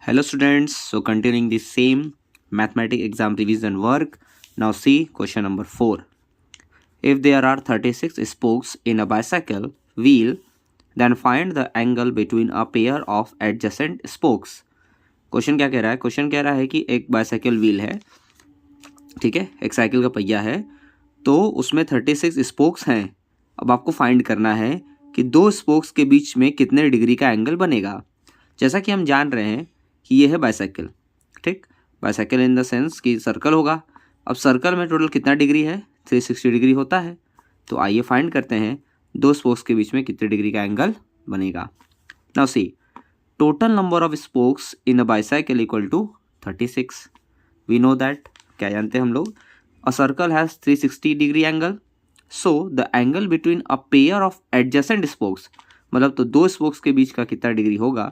Hello students, so continuing the same mathematics exam revision work. Now see question number 4. If there are 36 spokes in a bicycle wheel, then find the angle between a pair of adjacent spokes. Question क्या कह रहा है? Question कह रहा है कि एक bicycle wheel है, ठीक है, एक साइकिल का पहिया है, तो उसमें 36 स्पोक्स हैं. अब आपको फाइंड करना है कि दो स्पोक्स के बीच में कितने डिग्री का एंगल बनेगा. जैसा कि हम जान रहे हैं कि ये है बाइसाइकिल, ठीक, बाइसाइकिल इन द सेंस कि सर्कल होगा. अब सर्कल में टोटल कितना डिग्री है? 360 डिग्री होता है. तो आइए फाइंड करते हैं दो स्पोक्स के बीच में कितने डिग्री का एंगल बनेगा. Now see, total number of spokes in a bicycle equal to 36. We know that, क्या जानते हैं हम लोग? A circle has 360 degree angle, so the angle between a pair of adjacent spokes, मतलब तो दो स्पोक्स के बीच का कितना डिग्री होगा?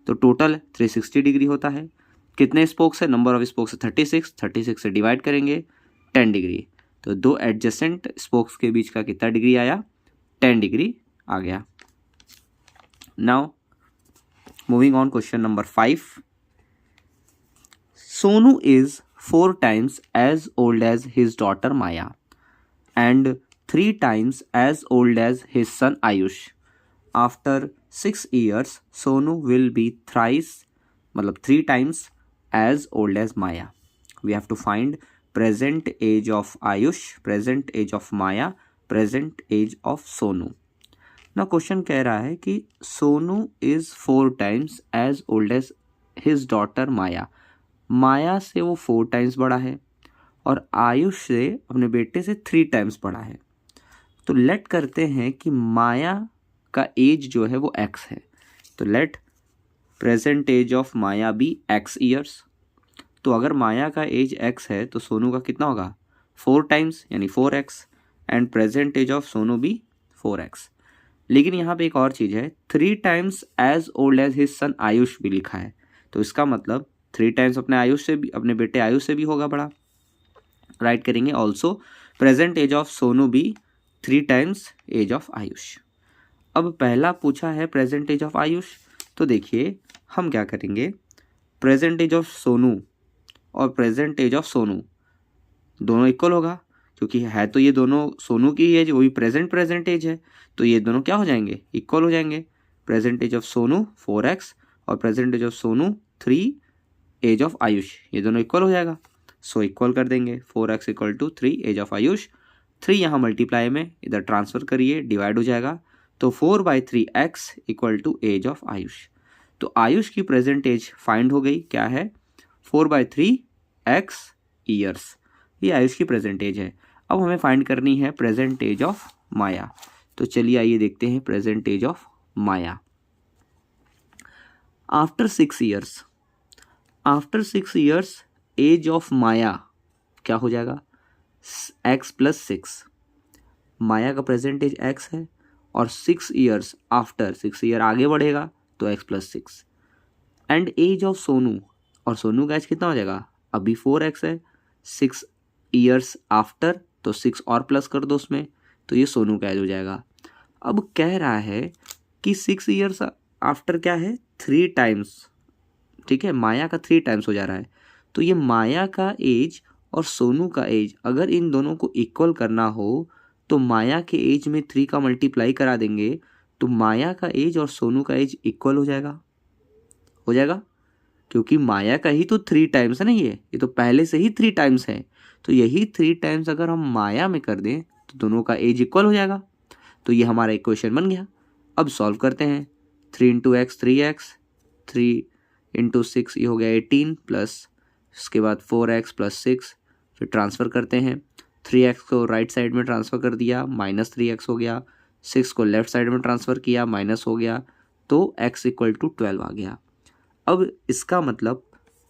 तो टोटल 360 डिग्री होता है. कितने स्पोक्स है? नंबर ऑफ स्पोक्स 36, 36 से डिवाइड करेंगे 10 डिग्री. तो दो एडजेसेंट स्पोक्स के बीच का कितना डिग्री आया? 10 डिग्री आ गया. Now moving on, question number 5. Sonu is 4 times as old as his daughter Maya and 3 times as old as his son Ayush. After 6 years, Sonu will be thrice, मतलब 3 times as old as Maya. We have to find present age of Ayush, present age of Maya, present age of Sonu. Now question कह रहा है कि Sonu is 4 times as old as his daughter Maya. माया से वो 4 times बड़ा है और आयुष से, अपने बेटे से 3 times बड़ा है. तो लेट करते हैं कि माया का एज जो है वो x है. तो let present age of Maya be x years. तो अगर माया का एज x है तो सोनू का कितना होगा? 4 times यानी 4x, and present age of Sonu भी 4x. लेकिन यहाँ पे एक और चीज़ है, 3 times as old as his son Ayush भी लिखा है. तो इसका मतलब 3 times अपने आयुष से भी, अपने बेटे आयुष से भी होगा बड़ा. राइट करेंगे also present age of Sonu भी 3 times एज ऑफ आयुष. अब पहला पूछा है प्रेजेंट एज ऑफ आयुष, तो देखिए हम क्या करेंगे, प्रेजेंट एज ऑफ सोनू और प्रेजेंट एज ऑफ सोनू दोनों इक्वल होगा, क्योंकि है तो ये दोनों सोनू की एज, वो भी प्रेजेंट एज है, तो ये दोनों क्या हो जाएंगे? इक्वल हो जाएंगे. Present age of Sonu 4x और present age of Sonu 3 age of Ayush, ये दोनों इक्वल हो जाएगा. सो इक्वल कर देंगे, 4x equal to 3 age of Ayush. 3 यहाँ मल्टीप्लाई में इधर ट्रांसफर करिए, डिवाइड हो जाएगा. तो 4/3x equal to age of Ayush. तो आयुष की प्रेजेंट एज फाइंड हो गई, क्या है? 4/3x years. ये आयुष की प्रेजेंट एज है. अब हमें फाइंड करनी है प्रेजेंट एज ऑफ माया. तो चलिए आइए देखते हैं present age of Maya. After 6 years, after 6 years age of Maya क्या हो जाएगा? x plus 6. माया का प्रेजेंट एज x है और 6 ईयर्स आफ्टर, 6 ईयर आगे बढ़ेगा तो x plus 6. And age of Sonu, और सोनू का एज कितना हो जाएगा? अभी 4x है, 6 ईयर्स आफ्टर तो 6 और प्लस कर दो उसमें, तो ये सोनू का एज हो जाएगा. अब कह रहा है कि 6 ईयर्स आफ्टर क्या है? 3 times, ठीक है, माया का 3 times हो जा रहा है. तो ये माया का एज और सोनू का एज अगर इन दोनों को इक्वल करना हो तो माया के एज में 3 का मल्टीप्लाई करा देंगे, तो माया का एज और सोनू का एज इक्वल हो जाएगा. हो जाएगा, क्योंकि माया का ही तो 3 times है ना, ये तो पहले से ही 3 times है. तो यही 3 times अगर हम माया में कर दें तो दोनों का एज इक्वल हो जाएगा. तो ये हमारा इक्वेशन बन गया. अब सॉल्व करते हैं. 3 into x 3x, 3 into 6 ये हो गया 18, प्लस उसके बाद 4x प्लस 6, फिर ट्रांसफ़र करते हैं. 3x को राइट साइड में ट्रांसफ़र कर दिया, -3x हो गया. 6 को लेफ्ट साइड में ट्रांसफ़र किया, माइनस हो गया, तो x इक्वल टू 12 आ गया. अब इसका मतलब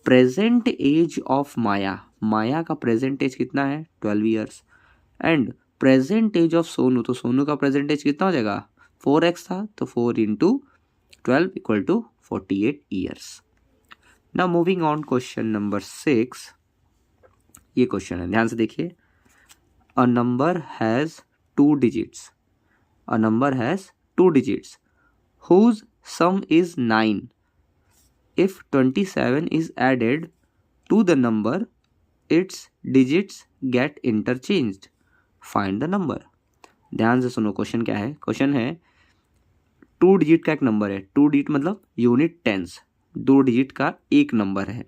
present age of Maya, Maya का प्रेजेंट एज कितना है? 12 years. And present age of Sonu, तो सोनू का प्रेजेंट एज कितना हो जाएगा? 4x था, तो 4 into 12 equal to 48 years. Now moving on, question number 6. ये क्वेश्चन है, ध्यान से देखिए. A number has 2 digits, a number has 2 digits whose sum is 9 if 27 is added to the number, its digits get interchanged. Find the number. ध्यान से सुनो, question क्या है. क्वेश्चन है 2 डिजिट का एक नंबर है. 2 डिजिट मतलब यूनिट टेंस, 2 डिजिट का एक नंबर है,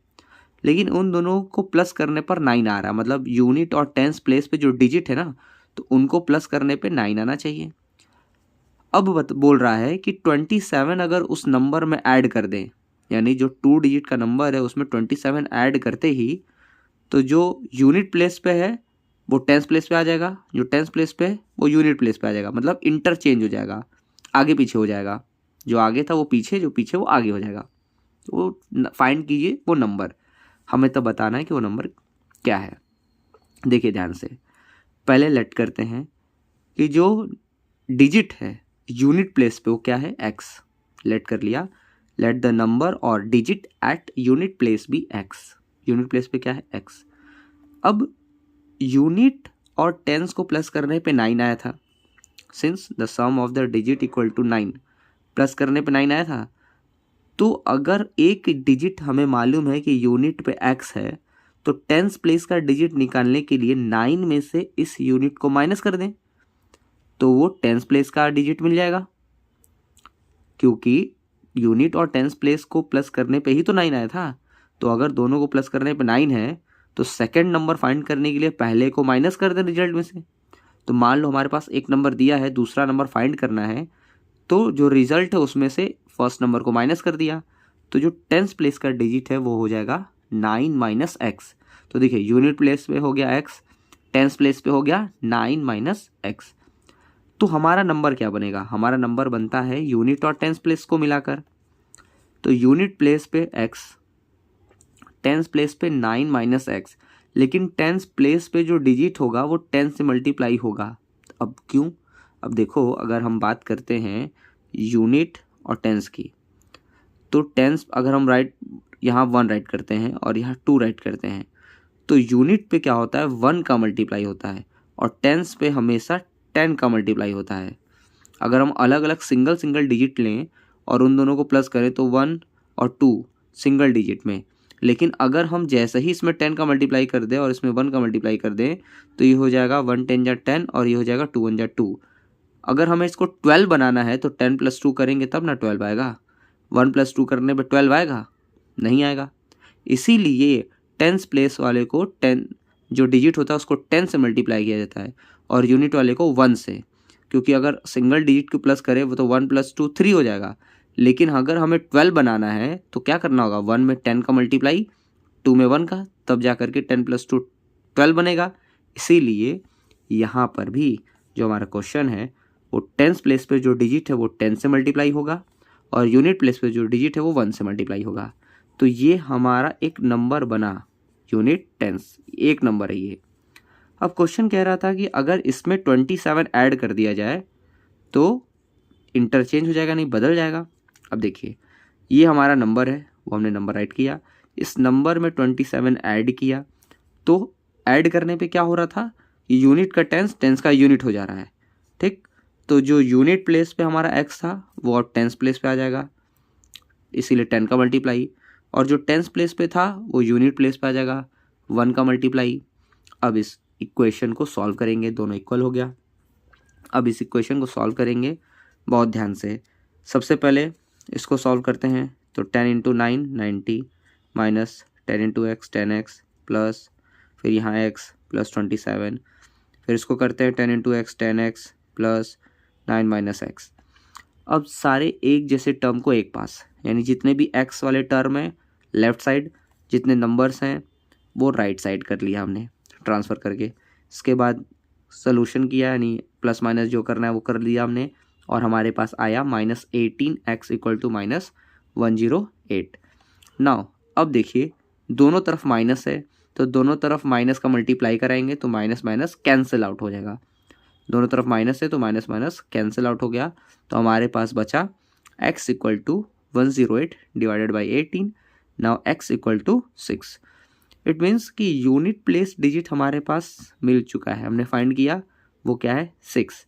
लेकिन उन दोनों को प्लस करने पर 9 आ रहा है. मतलब यूनिट और टेंस प्लेस पे जो डिजिट है ना, तो उनको प्लस करने पे 9 आना चाहिए. अब बोल रहा है कि 27 अगर उस नंबर में ऐड कर दें, यानी जो 2 डिजिट का नंबर है उसमें 27 ऐड करते ही, तो जो यूनिट प्लेस पे है वो टेंस प्लेस पे आ जाएगा, जो टेंस प्लेस पे है वो यूनिट प्लेस पे आ जाएगा. मतलब इंटरचेंज हो जाएगा, आगे पीछे हो जाएगा. जो आगे था वो पीछे, जो पीछे वो आगे हो जाएगा. तो वो फाइंड कीजिए वो नंबर. हमें तो बताना है कि वो नंबर क्या है. देखिए ध्यान से, पहले लेट करते हैं कि जो डिजिट है यूनिट प्लेस पे वो क्या है, एक्स. लेट कर लिया. लेट द नंबर और digit at unit place b x. Unit place पे क्या है, एक्स. अब यूनिट और टेंस को प्लस करने पे 9 आया था. Since the sum of the digit equal to 9, plus करने पे 9 आया था. तो अगर एक डिजिट हमें मालूम है कि यूनिट पे एक्स है, तो टेंस प्लेस का डिजिट निकालने के लिए 9 में से इस यूनिट को माइनस कर दें, तो वो टेंस प्लेस का डिजिट मिल जाएगा. क्योंकि यूनिट और टेंस प्लेस को प्लस करने पे ही तो 9 आया था. तो अगर दोनों को प्लस करने पे 9 है, तो सेकंड नंबर फाइंड करने के लिए पहले को माइनस कर दें रिजल्ट में से. तो मान लो हमारे पास एक नंबर दिया है, दूसरा नंबर फाइंड करना है, तो जो रिजल्ट है उसमें से फर्स्ट नंबर को माइनस कर दिया. तो जो टेंस प्लेस का डिजिट है वो हो जाएगा 9 माइनस एक्स. तो देखिए यूनिट प्लेस पे हो गया एक्स, टेंस प्लेस पे हो गया 9 माइनस एक्स. तो हमारा नंबर क्या बनेगा, हमारा नंबर बनता है यूनिट और टेंस प्लेस को मिलाकर. तो यूनिट प्लेस पे एक्स, टेंस प्लेस पे 9 माइनस एक्स, लेकिन टेंस प्लेस पे जो डिजिट होगा वो 10 से मल्टीप्लाई होगा. अब क्यों, अब देखो अगर हम बात करते हैं यूनिट और टेंस की, तो टेंस अगर हम यहाँ 1 राइट करते हैं और यहाँ 2 राइट करते हैं, तो यूनिट पे क्या होता है, 1 का मल्टीप्लाई होता है, और टेंस पे हमेशा 10 का मल्टीप्लाई होता है. अगर हम अलग अलग सिंगल सिंगल डिजिट लें और उन दोनों को प्लस करें तो 1 और 2 सिंगल डिजिट में, लेकिन अगर हम जैसे ही इसमें 10 का मल्टीप्लाई कर दें और इसमें 1 का मल्टीप्लाई कर दें, तो ये हो जाएगा 1 10 जा 10 और ये हो जाएगा 2 1 जा 2. अगर हमें इसको 12 बनाना है तो 10 + 2 करेंगे तब ना 12 आएगा. 1 + 2 करने पर 12 आएगा, नहीं आएगा. इसीलिए टेंस प्लेस वाले को 10 जो डिजिट होता है उसको 10 से मल्टीप्लाई किया जाता है और यूनिट वाले को 1 से. क्योंकि अगर सिंगल डिजिट को प्लस करें वो तो 1 + 2 3 हो जाएगा, लेकिन अगर हमें 12 बनाना है तो क्या करना होगा, 1 में 10 का मल्टीप्लाई, 2 में 1 का, तब जा करके 10 + 2 12 बनेगा. इसीलिए यहाँ पर भी जो हमारा क्वेश्चन है वो टेंस प्लेस पे जो डिजिट है वो 10 से मल्टीप्लाई होगा और यूनिट प्लेस पे जो डिजिट है वो 1 से मल्टीप्लाई होगा. तो ये हमारा एक नंबर बना, यूनिट टेंस, एक नंबर है ये. अब क्वेश्चन कह रहा था कि अगर इसमें 27 ऐड कर दिया जाए तो इंटरचेंज हो जाएगा, नहीं बदल जाएगा. अब देखिए ये हमारा नंबर है, वो हमने नंबर राइट किया, इस नंबर में 27 ऐड किया, तो ऐड करने पे क्या हो रहा था, यूनिट का टेंस, टेंस का यूनिट हो जा रहा है. ठीक, तो जो यूनिट प्लेस पे हमारा एक्स था वो अब टेंस प्लेस पे आ जाएगा, इसीलिए 10 का मल्टीप्लाई, और जो टेंस प्लेस पे था वो यूनिट प्लेस पे आ जाएगा, 1 का मल्टीप्लाई. अब इस इक्वेशन को सॉल्व करेंगे, दोनों इक्वल हो गया. अब इस इक्वेशन को सॉल्व करेंगे बहुत ध्यान से. सबसे पहले इसको सॉल्व करते हैं, तो 10 × 9 90 माइनस 10 × x 10x प्लस फिर यहाँ x प्लस 27, फिर इसको करते हैं 10 × x 10x plus 9 minus x. अब सारे एक जैसे टर्म को एक पास, यानी जितने भी x वाले टर्म हैं लेफ्ट साइड, जितने नंबर्स हैं वो राइट साइड कर लिया हमने ट्रांसफ़र करके. इसके बाद सोल्यूशन किया, यानी प्लस माइनस जो करना है वो कर लिया हमने, और हमारे पास आया -18x = -108. नाउ अब देखिए दोनों तरफ माइनस है, तो दोनों तरफ माइनस का मल्टीप्लाई कराएंगे तो माइनस माइनस कैंसिल आउट हो जाएगा. दोनों तरफ माइनस है तो माइनस माइनस कैंसिल आउट हो गया. तो हमारे पास बचा x = 108 / 18. Now x = 6. It means कि यूनिट प्लेस डिजिट हमारे पास मिल चुका है, हमने फाइंड किया, वो क्या है, 6.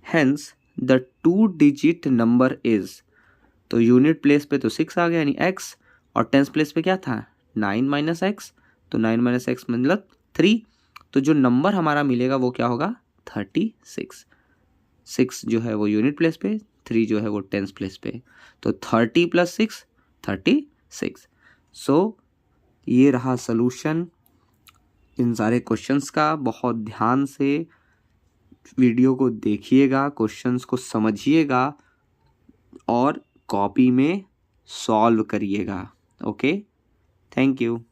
Hence the 2-digit number is, तो यूनिट प्लेस पे तो 6 आ गया यानी x, और टेंस प्लेस पे क्या था 9 माइनस एक्स, तो 9 माइनस एक्स मतलब 3। तो जो नंबर हमारा मिलेगा वो क्या होगा 36। 6 जो है वो यूनिट प्लेस पे, 3 जो है वो टेंस प्लेस पे, तो 30 + 6 36। सो ये रहा सलूशन इन सारे क्वेश्चंस का। बहुत ध्यान से वीडियो को देखिएगा, क्वेश्चंस को समझिएगा और कॉपी में सॉल्व करिएगा। Okay, thank you.